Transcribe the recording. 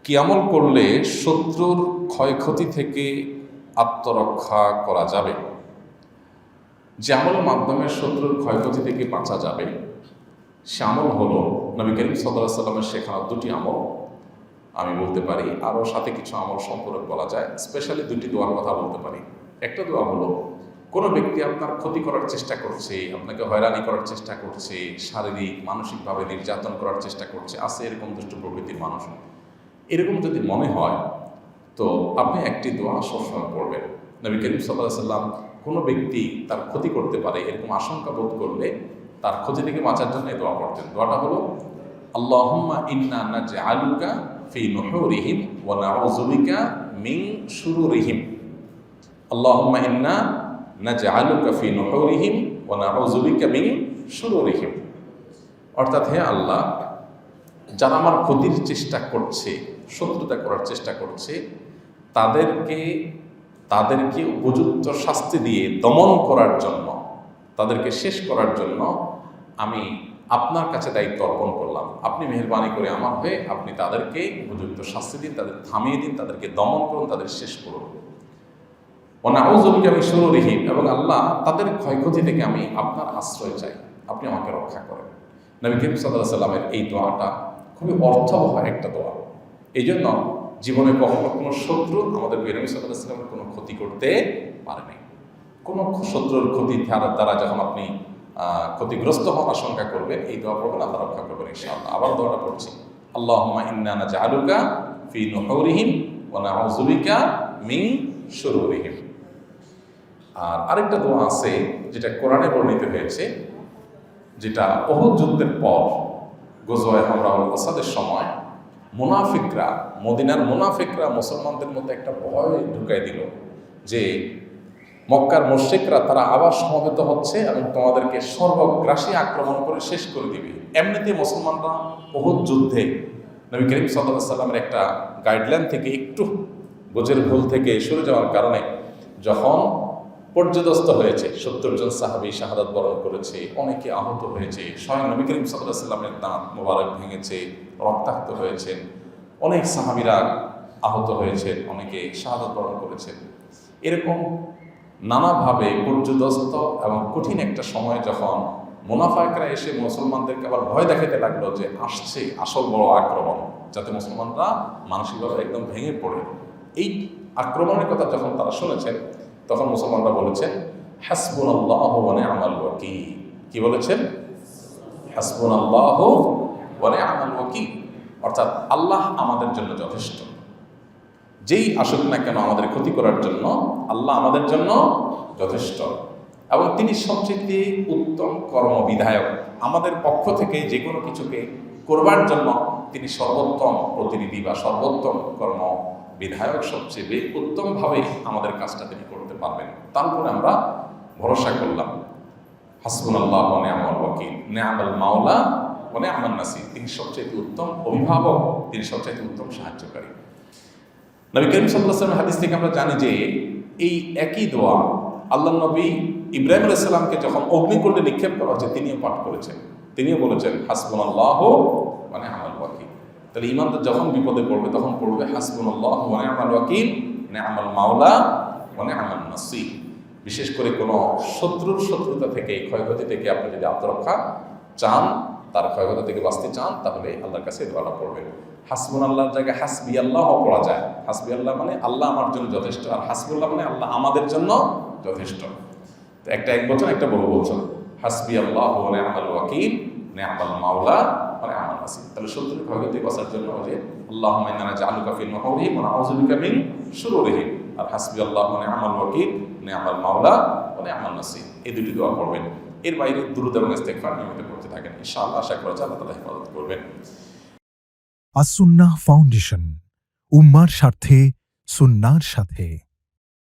কি আমল করলে শত্রুর ক্ষয়ক্ষতি থেকে আত্মরক্ষা করা যাবে? যে আমলের মাধ্যমে শত্রুর ক্ষয়ক্ষতি থেকে বাঁচা যাবে সে আমল হলো নবী করিম সাল্লাল্লাহু আলাইহি ওয়াসাল্লামের শেখানো দুটি আমল। আমি বলতে পারি আরও সাথে কিছু আমল সম্পর্কে বলা যায়, স্পেশালি দুটি দোয়ার কথা বলতে পারি। একটা দোয়া হলো, কোনো ব্যক্তি আপনার ক্ষতি করার চেষ্টা করছে, আপনাকে হয়রানি করার চেষ্টা করছে, শারীরিক মানসিকভাবে নির্যাতন করার চেষ্টা করছে, আছে এরকম দুষ্ট প্রকৃতির মানুষ, এরকম যদি মনে হয় তো আপনি একটি দোয়া সবসময় পড়বেন। নবী করিম সাল্লাল্লাহু আলাইহি ওয়াসাল্লাম কোনো ব্যক্তি তার ক্ষতি করতে পারে এরকম আশঙ্কা বোধ করলে তার ক্ষতি থেকে বাঁচার জন্য এই দোয়া পড়তেন। দোয়াটা হলো, আল্লাহুম্মা ইন্না নাজআলুকা ফি নুহুরিহিম ওয়া নাউযু বিকা মিন শুরুরিহিম। আল্লাহুম্মা ইন্না নাজআলুকা ফি নুহুরিহিম ওয়া নাউযু বিকা মিন শুরুরিহিম। অর্থাৎ, হে আল্লাহ, যারা আমার ক্ষতির চেষ্টা করছে, শত্রুতা করার চেষ্টা করছে, তাদেরকে উপযুক্ত শাস্তি দিয়ে দমন করার জন্য, তাদেরকে শেষ করার জন্য আমি আপনার কাছে দায়িত্ব অর্পণ করলাম। আপনি মেহেরবানি করে আমার হয়ে আপনি তাদেরকে উপযুক্ত শাস্তি দিন, তাদের থামিয়ে দিন, তাদেরকে দমন করুন, তাদের শেষ করুন। নাউযু বিকা মিন শুরুরিহিম, এবং আল্লাহ তাদের ক্ষয়ক্ষতি থেকে আমি আপনার আশ্রয় চাই, আপনি আমাকে রক্ষা করেন। নবী করিম সাল্লাল্লাহু আলাইহি ওয়াসাল্লামের এই দোয়াটা খুবই অর্থবহ একটা দোয়া। এই জন্য জীবনে কখনো কোনো শত্রু আমাদের নবী সাল্লাল্লাহু আলাইহি ওয়াসাল্লামের কোনো ক্ষতি করতে পারেনি। কোনো শত্রুর ক্ষতি দ্বারা যখন আপনি ক্ষতিগ্রস্ত হওয়ার আশঙ্কা করবেন, এই দোয়া পড়বেন, আল্লাহ রক্ষা করবেন ইনশাআল্লাহ। আবার দোয়াটা পড়ছি, আল্লাহুম্মা ইন্না নাজআলুকা ফি নুহুরিহিম ওয়া নাউযু বিকা মিন শুরুরিহিম। আর আরেকটা দোয়া আছে যেটা কোরআনে বর্ণিত হয়েছে, যেটা উহুদ যুদ্ধের পর গজওয়ায়ে হামরাউল আসাদের সময় মদিনার মুনাফিকরা মুসলমানদের মধ্যে একটা ভয় ঢুকাই দিল যে মক্কার মুশরিকরা তারা আবার সমবেত হচ্ছে এবং তোমাদেরকে সর্বগ্রাসী আক্রমণ করে শেষ করে দিবে। এমনিতে মুসলমানরা উহুদ যুদ্ধে নবী করিম সাল্লাল্লাহু আলাইহি ওয়াসাল্লামের একটা গাইডলাইন থেকে একটু বোঝের ভুল থেকে সরে যাওয়ার কারণে যখন পর্যদস্ত হয়েছে, ৭০ জন সাহাবী শাহাদাত বরণ করেছে, অনেকে আহত হয়েছে, স্বয়ং নবী করিম সাল্লাল্লাহু আলাইহি ওয়াসাল্লামের দাঁত মোবারক ভেঙেছে, রক্তাক্ত হয়েছেন, অনেক সাহাবীরা আহত হয়েছেন, অনেকে শাহাদাত বরণ করেছেন। এরকম নানাভাবে পর্যদস্ত এবং কঠিন একটা সময় যখন মুনাফিকরা এসে মুসলমানদেরকে আবার ভয় দেখাতে লাগলো যে আসছে আসল বড় আক্রমণ, যাতে মুসলমানরা মানসিকভাবে একদম ভেঙে পড়ে, এই আক্রমণের কথা যখন তারা শুনেছেন তখন মুসলমানরা বলেছেন, হাসবুনাল্লাহু ওয়া নি'মাল ওয়াকিল। কি বলেছেন? হাসবুনাল্লাহু ওয়া নি'মাল ওয়াকিল, অর্থাৎ আল্লাহ আমাদের জন্য যথেষ্ট। যেই আসুক না কেন আমাদের ক্ষতি করার জন্য আল্লাহ আমাদের জন্য যথেষ্ট, এবং তিনি সবচেয়ে উত্তম কর্মবিধায়ক। আমাদের পক্ষ থেকে যে কোনো কিছুকে করবার জন্য তিনি সর্বোত্তম প্রতিনিধি বা সর্বোত্তম কর্মবিধায়ক, সবচেয়ে উত্তমভাবে আমাদের কাজটা তিনি করতে পারবেন। তারপরে আমরা ভরসা করলাম, হাসবুনাল্লাহু ওয়া নি'মাল ওয়াকিল, নি'মাল মাওলা ওয়া নি'মান নাসির। তিনি সবচেয়ে উত্তম অভিভাবক, তিনি সবচেয়ে উত্তম সাহায্যকারী। নবী করিম সাল্লাল্লাহু আলাইহি ওয়াসাল্লামের হাদিস থেকে আমরা জানি যে এই একই দোয়া আল্লাহর নবী ইব্রাহিম আলাইহিস সালামকে যখন অগ্নিকুণ্ডে নিক্ষেপ করা হচ্ছে তিনিও পাঠ করেছেন, তিনিও বলেছেন হাসবুনাল্লাহু ওয়া নি'মাল ওয়াকিল। তাহলে ঈমানদার যখন বিপদে পড়বে তখন পড়বে হাসবুনাল্লাহু ওয়া নি'মাল ওয়াকিল, নি'মাল মাওলা ওয়া নি'মান নাসির। বিশেষ করে কোনো শত্রুতা থেকে, ক্ষয়ক্ষতি থেকে আপনি যদি আত্মরক্ষা চান, তার ক্ষয়ক্ষতি থেকে বাঁচতে চান, তাহলে আল্লাহর কাছে দোয়াটা পড়বেন। হাসবুনাল্লাহর জায়গায় হাসবি আল্লাহ পড়া যায়। হাসবি আল্লাহ মানে আল্লাহ আমার জন্য যথেষ্ট, আর হাসবুল্লাহ মানে আল্লাহ আমাদের জন্য যথেষ্ট। তো এক বছর একটা বহু বছর, হাসবি আল্লাহ ওয়া নি'মাল ওয়াকিল, নি'মাল মাওলা ওয়া নি'মান নাসির। তাহলে শত্রুর ক্ষয়ক্ষতি বাঁচার জন্য যে আল্লাহুম্মা ইন্না নাজআলুকা ফি নুহুরিহিম ওয়া নাউযু বিকা মিন শুরুরিহিম, আর হাসবি আল্লাহ ওয়া নি'মাল ওয়াকিল, নি'মাল মাওলা ওয়া নি'মান নাসির, এই দুটি দোয়া পড়বেন। এর বাইরে দুরূদ এবং ইস্তিগফার নিয়মিত করতে থাকেন, ইনশাআল্লাহ আশা করা যায় আল্লাহ তাআলা হেফাজত করবেন। আস-সুন্নাহ ফাউন্ডেশন, উম্মার স্বার্থে সুন্নাহর সাথে।